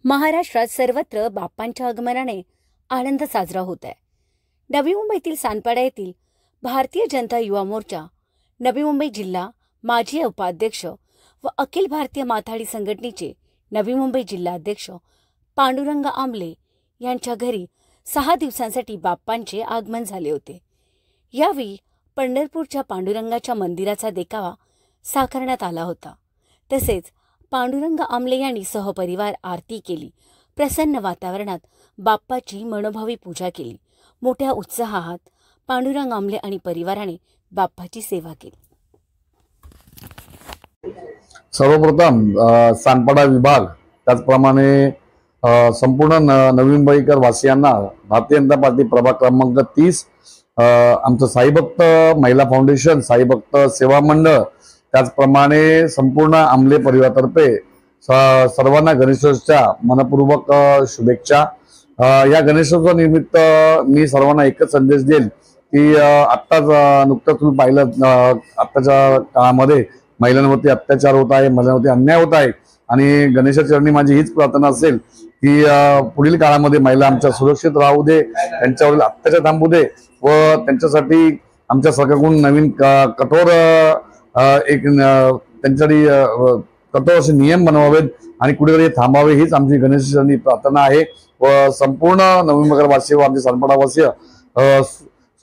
महाराष्ट्रात सर्वत्र बाप्पांच्या आगमनाने आनंद साजरा होत आहे। नवी मुंबईतील सानपाडा येथील भारतीय जनता युवा मोर्चा नवी मुंबई जिल्हा माजी उपाध्यक्ष व अखिल भारतीय माथाडी संघटनेचे नवी मुंबई जिल्हाध्यक्ष पांडुरंग आमले यांच्या घरी 6 दिवसांसाठी बाप्पांचे आगमन झाले होते। यावेळी पंढरपूरच्या पांडुरंगाच्या मंदिराचा देखावा साकारण्यात आला होता। तसेच पांडुरंग आमले यांनी सहपरिवार आरती केली। प्रसन्न वातावरणात बाप्पाची मनोभावी पूजा केली। मोठ्या उत्साहात पांडुरंग आमले आणि परिवाराने बाप्पाची सेवा केली। सर्वप्रथम सानपाडा विभाग त्याचप्रमाणे संपूर्ण नवी मुंबईकर वासियांना भारतीय जनता पार्टी प्रभाग क्रमांक 30 आमचं साईभक्त महिला फाउंडेशन, साईभक्त सेवा मंडळ, त्याचप्रमाणे संपूर्ण आमले परिवारातर्फे सर्वांना गणेशोत्सवाच्या मनपूर्वक शुभेच्छा। या गणेशोत्सवा निमित्त मी सर्वांना एकच संदेश देईल की आत्ताच नुकतंच तुम्ही पाहिलं, आत्ताच्या काळामध्ये महिलांवरती अत्याचार होत आहे, महिलांवरती अन्याय होत आहे आणि गणेशाचरणी माझी हीच प्रार्थना असेल की पुढील काळामध्ये महिला आमच्या सुरक्षित राहू दे, त्यांच्यावरील अत्याचार थांबू दे व त्यांच्यासाठी आमच्या सरकारकडून नवीन कठोर त्यांच्यासाठी कठोर असे नियम बनवावेत आणि कुठेतरी थांबावे, हीच आमची गणेशाचरणी प्रार्थना आहे। व संपूर्ण नवी मुंबईवासी व आमचे सानपाडावासी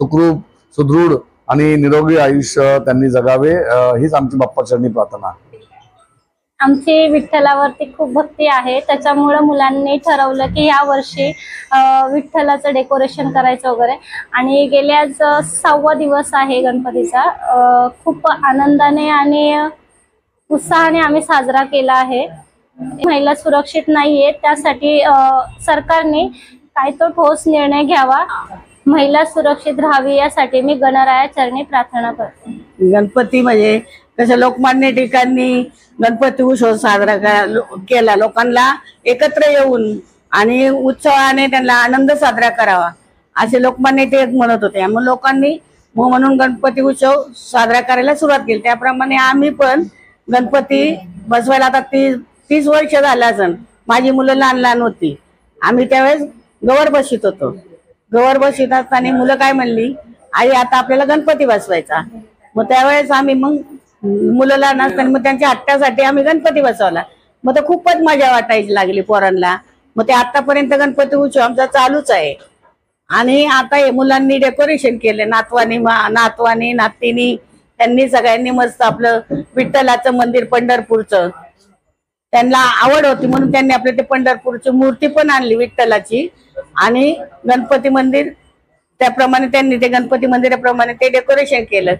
सुखरूप सुदृढ आणि निरोगी आयुष्य त्यांनी जगावे, हीच आमची बाप्पाचरणी प्रार्थना आहे। आमची विठ्ठलावरती खूप भक्ती आहे, त्याच्यामुळे मुलांनी ठरवलं की या वर्षी विठ्ठलाचं डेकोरेशन करायचं वगैरे। आणि गेल्याच 6वा दिवस आहे गणपतीचा, खूप आनंदाने आणि उत्साहाने आम्ही साजरा केला आहे। महिला सुरक्षित नाहीये, त्यासाठी सरकारने काय तो ठोस निर्णय घ्यावा, महिला सुरक्षित राहावी, यासाठी मी गणरायाचरणी प्रार्थना करते। गणपती म्हणजे कसं लोकमान्य ठिकाणी गणपती उत्सव साजरा केला, लोकांना एकत्र येऊन आणि उत्सवाने त्यांना आनंद साजरा करावा असे लोकमान्य टिळक म्हणत होते। मग लोकांनी म्हणून गणपती उत्सव साजरा करायला सुरुवात केली। त्याप्रमाणे आम्ही पण गणपती बसवायला आता 30 वर्ष झालं असेल। माझी मुलं लहान लहान होती, आम्ही त्यावेळेस गवर बसवित होतो। गवर बसवित असताना मुलं काय म्हणली, आई आता आपल्याला गणपती बसवायचा। मग त्यावेळेस आम्ही मग मुलं लहान असताना मग त्यांच्या हट्टासाठी आम्ही गणपती बसवला। मग तर खूपच मजा वाटायची लागली पोरांना। मग ते आतापर्यंत गणपती उत्सव आमचा चालूच आहे। आणि आता हे मुलांनी डेकोरेशन केले, नातवानी नातीनी, त्यांनी सगळ्यांनी मस्त आपलं विठ्ठलाचं मंदिर पंढरपूरचं त्यांना आवड होती म्हणून त्यांनी आपल्या ते पंढरपूरची मूर्ती पण आणली विठ्ठलाची आणि गणपती मंदिर त्याप्रमाणे त्यांनी ते गणपती मंदिराप्रमाणे ते डेकोरेशन केलं।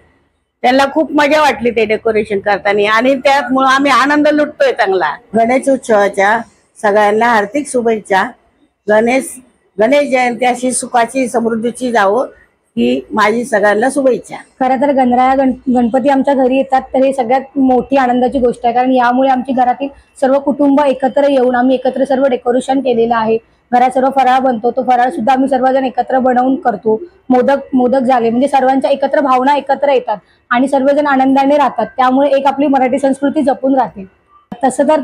त्यांना खूप मजा वाटली ते डेकोरेशन करताना आणि त्यामुळे आम्ही आनंद लुटतोय चांगला। गणेश उत्सवाच्या सगळ्यांना हार्दिक शुभेच्छा। गणेश जयंती अशी सुखाची समृद्धीची जावो ही माझी सगळ्यांना शुभेच्छा। खरं तर गणपती आमच्या घरी येतात तर हे सगळ्यात मोठी आनंदाची गोष्ट आहे, कारण यामुळे आमची घरातील सर्व कुटुंब एकत्र येऊन आम्ही एकत्र सर्व डेकोरेशन केलेलं आहे। घरात सर्व फराळ बनतो, तो फराळ सुद्धा आम्ही सर्वजण एकत्र बनवून करतो। मोदक झाले म्हणजे सर्वांच्या एकत्र भावना एकत्र येतात आणि सर्वजण आनंदाने राहतात, त्यामुळे एक आपली मराठी संस्कृती जपून राहते। तसं तर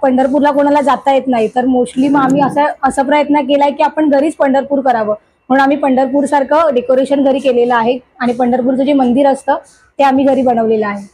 पंढरपूरला कोणाला जाता येत नाही, तर मोस्टली मग आम्ही असा प्रयत्न केलाय की आपण घरीच पंढरपूर करावं, म्हणून आम्ही पंढरपूर सारखं डेकोरेशन घरी केलेलं आहे आणि पंढरपूरचं जे मंदिर असतं ते आम्ही घरी बनवलेलं आहे।